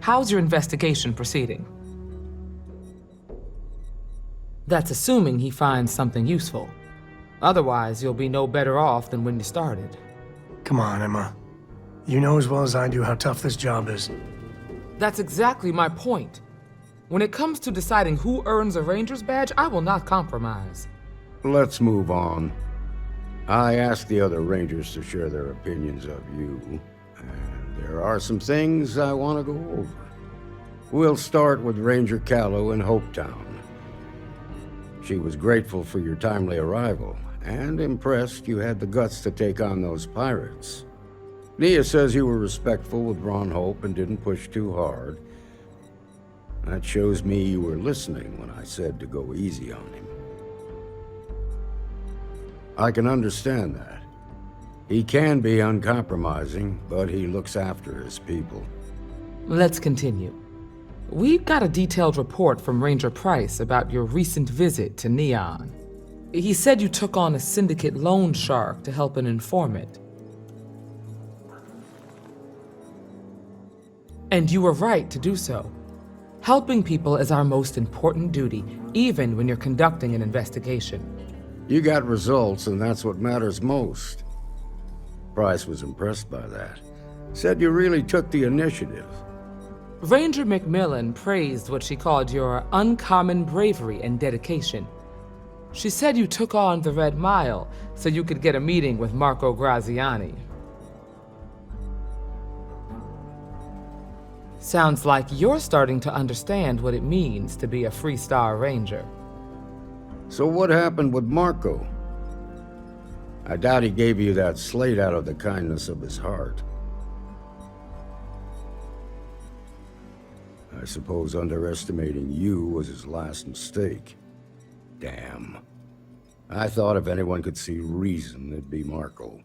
How's your investigation proceeding? That's assuming he finds something useful. Otherwise, you'll be no better off than when you started. Come on, Emma. You know as well as I do how tough this job is. That's exactly my point. When it comes to deciding who earns a Ranger's badge, I will not compromise. Let's move on. I asked the other Rangers to share their opinions of you, and there are some things I want to go over. We'll start with Ranger Callow in Hopetown. She was grateful for your timely arrival, and impressed you had the guts to take on those pirates. Nia says you were respectful with Ron Hope and didn't push too hard. That shows me you were listening when I said to go easy on him. I can understand that. He can be uncompromising, but he looks after his people. Let's continue. We've got a detailed report from Ranger Price about your recent visit to Neon. He said you took on a syndicate loan shark to help an informant. And you were right to do so. Helping people is our most important duty, even when you're conducting an investigation. You got results, and that's what matters most. Price was impressed by that. Said you really took the initiative. Ranger McMillan praised what she called your uncommon bravery and dedication. She said you took on the Red Mile so you could get a meeting with Marco Graziani. Sounds like you're starting to understand what it means to be a Freestar Ranger. So what happened with Marco? I doubt he gave you that slate out of the kindness of his heart. I suppose underestimating you was his last mistake. Damn. I thought if anyone could see reason, it'd be Marco.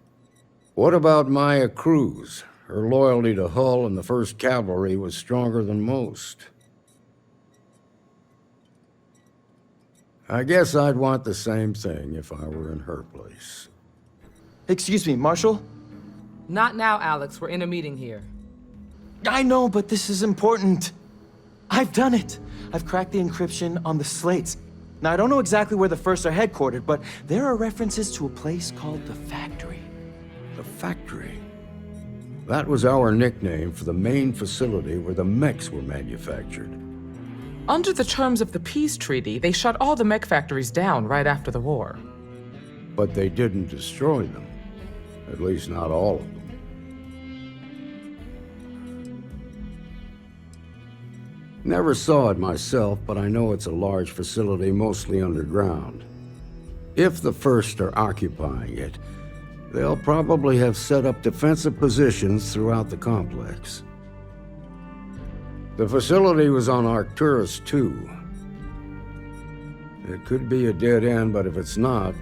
What about Maya Cruz? Her loyalty to Hull and the 1st Cavalry was stronger than most. I guess I'd want the same thing if I were in her place. Excuse me, Marshal? Not now, Alex. We're in a meeting here. I know, but this is important. I've done it. I've cracked the encryption on the slates. Now, I don't know exactly where the First are headquartered, but there are references to a place called the Factory. The Factory? That was our nickname for the main facility where the mechs were manufactured. Under the terms of the peace treaty, they shut all the mech factories down right after the war. But they didn't destroy them. At least not all of them. Never saw it myself, but I know it's a large facility mostly underground. If the First are occupying it, they'll probably have set up defensive positions throughout the complex. The facility was on Arcturus 2. It could be a dead end, but if it's not,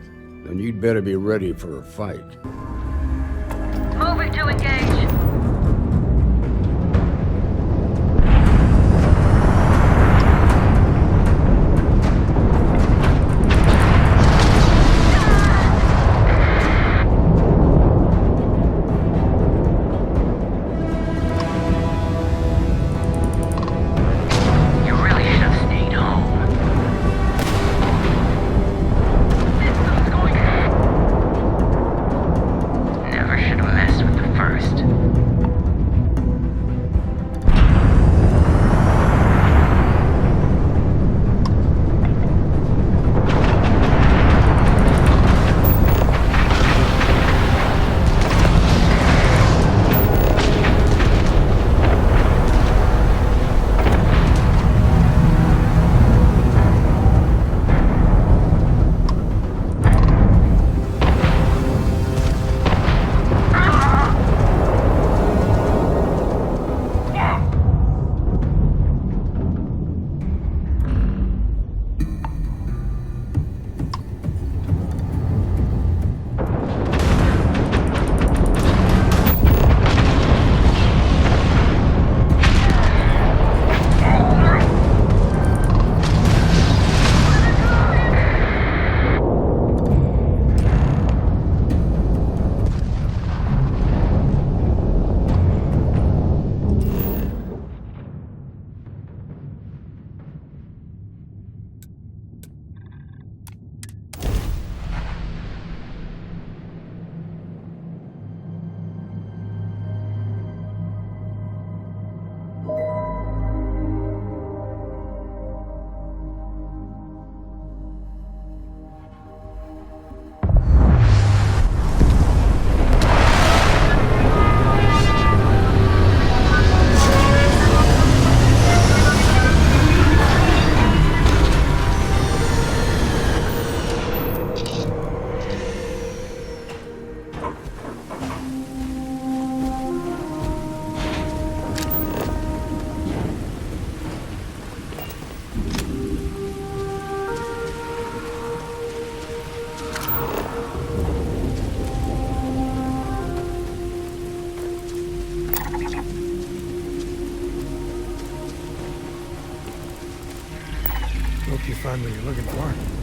then you'd better be ready for a fight. Moving to engage. Hope you find what you're looking for.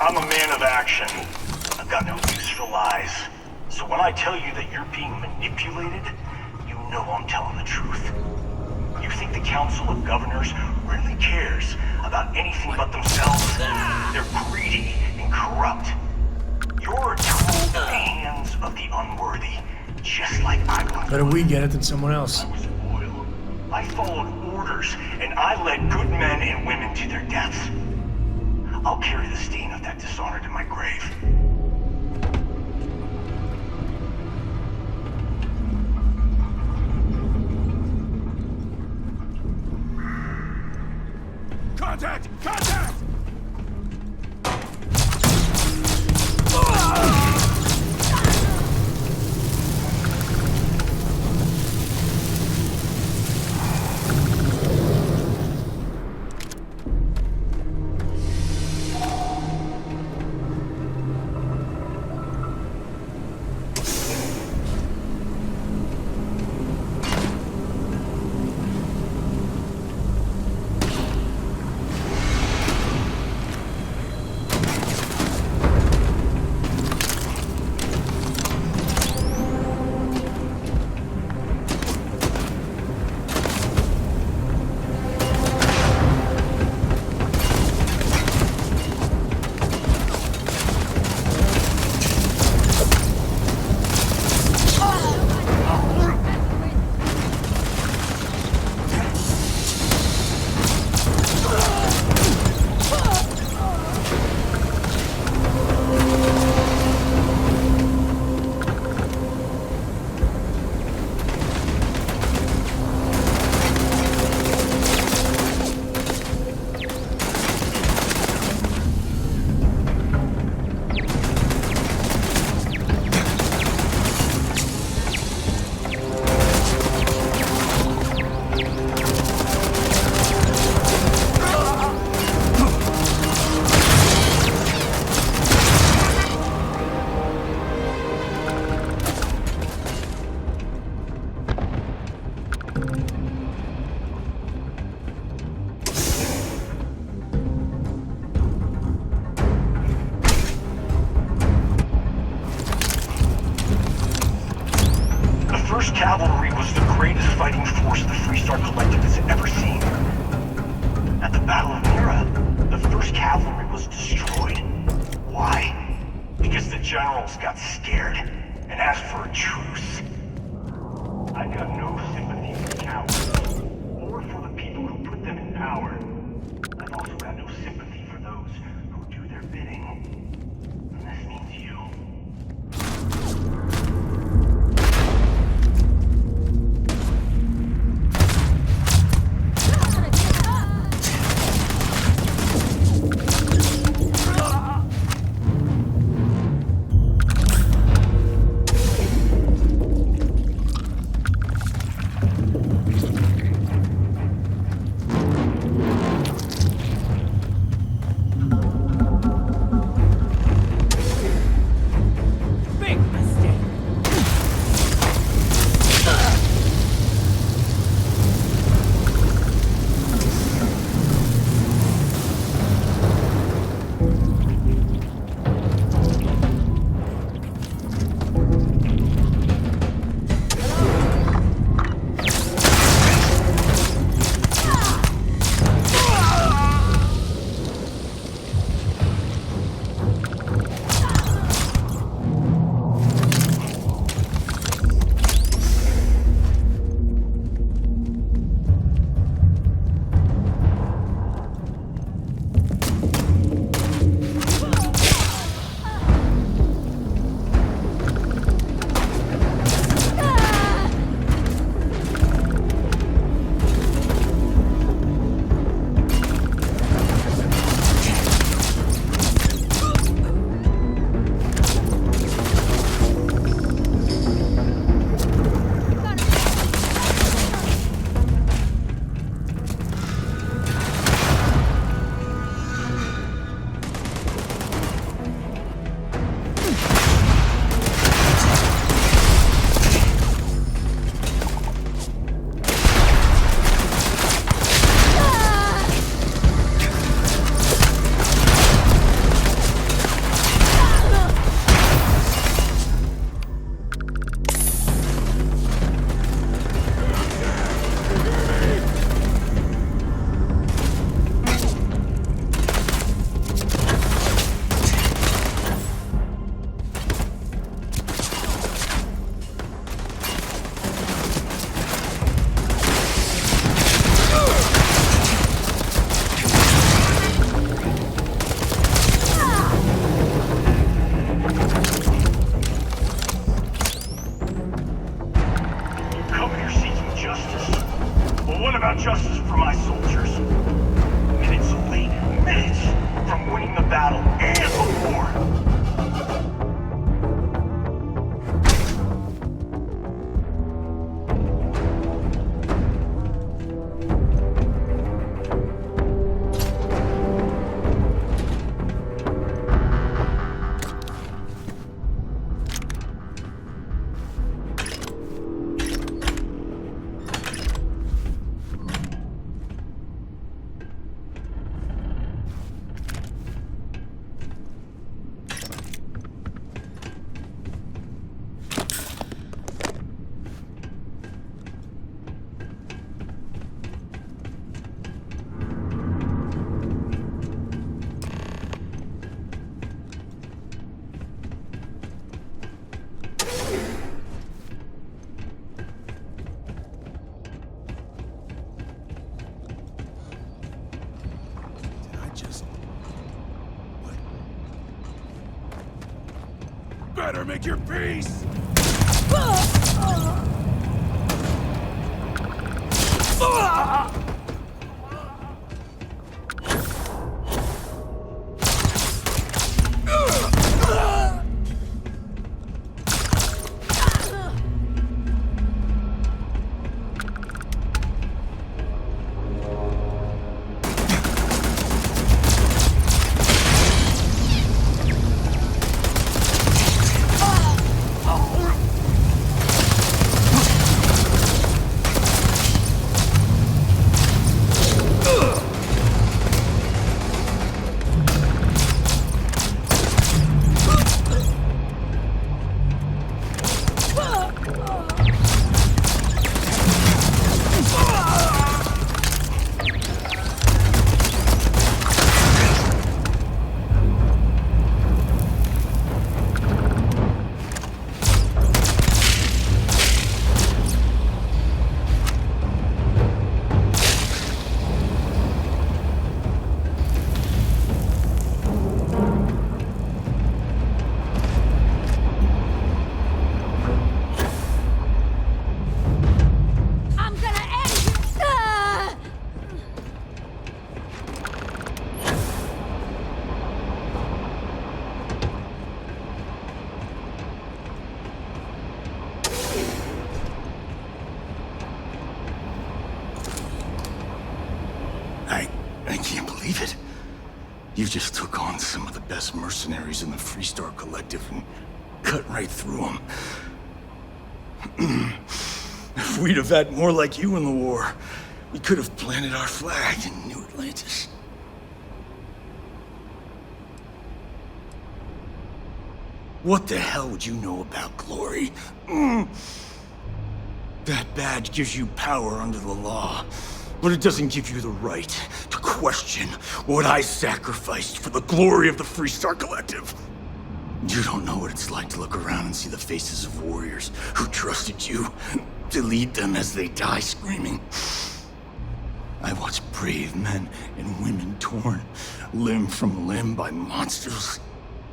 I'm a man of action. I've got no use for lies. So when I tell you that you're being manipulated, you know I'm telling the truth. You think the Council of Governors really cares about anything but themselves? They're greedy and corrupt. You're a tool in the hands of the unworthy, just like I was. Better we get it than someone else. I was loyal. I followed orders, and I led good men and women to their deaths. I'll carry the stain of that dishonor to my grave. Contact! Contact! Cavalry was the greatest fighting force the Freestar Collective has resources for my soldiers. Minutes away, minutes from winning the battle and the war. Better make your peace! I can't believe it. You just took on some of the best mercenaries in the Freestar Collective and cut right through them. If we'd have had more like you in the war, we could have planted our flag in New Atlantis. What the hell would you know about glory? That badge gives you power under the law, but it doesn't give you the right to question what I sacrificed for the glory of the Freestar Collective. You don't know what it's like to look around and see the faces of warriors who trusted you to lead them as they die screaming. I watched brave men and women torn limb from limb by monsters.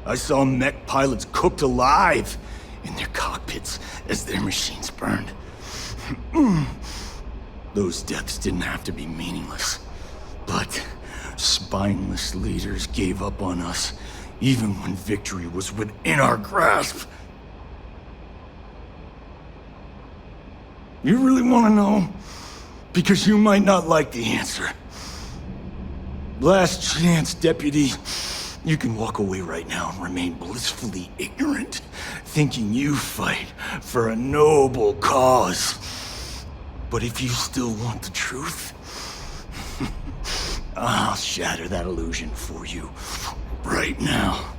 I saw mech pilots cooked alive in their cockpits as their machines burned. Those deaths didn't have to be meaningless, but spineless leaders gave up on us even when victory was within our grasp. You really want to know? Because you might not like the answer. Last chance, Deputy. You can walk away right now and remain blissfully ignorant, thinking you fight for a noble cause. But if you still want the truth, I'll shatter that illusion for you right now.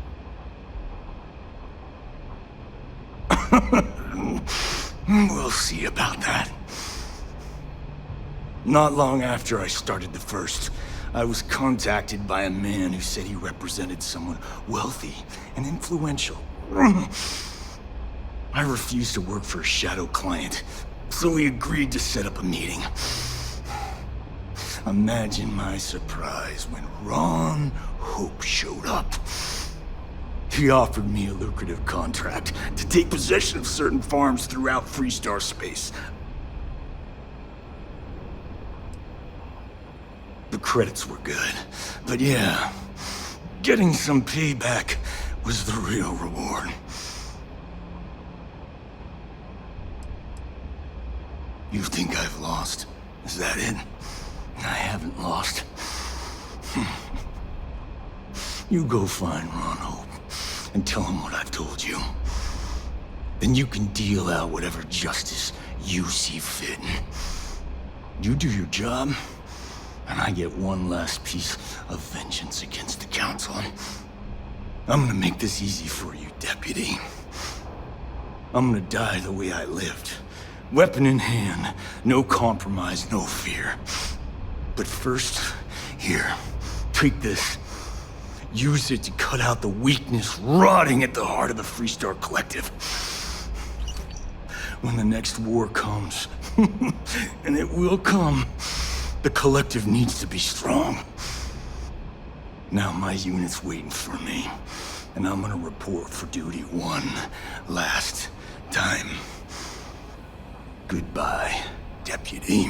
We'll see about that. Not long after I started the First, I was contacted by a man who said he represented someone wealthy and influential. I refused to work for a shadow client, so he agreed to set up a meeting. Imagine my surprise when Ron Hope showed up. He offered me a lucrative contract to take possession of certain farms throughout Freestar space. credits were good. But yeah, getting some payback was the real reward. You think I've lost? Is that it? I haven't lost. You go find Ron Hope and tell him what I've told you. Then you can deal out whatever justice you see fit. You do your job, and I get one last piece of vengeance against the Council. I'm gonna make this easy for you, Deputy. I'm gonna die the way I lived. Weapon in hand, no compromise, no fear. But first, here, take this. Use it to cut out the weakness rotting at the heart of the Freestar Collective. When the next war comes, and it will come, the Collective needs to be strong. Now my unit's waiting for me, and I'm gonna report for duty one last time. Goodbye, Deputy.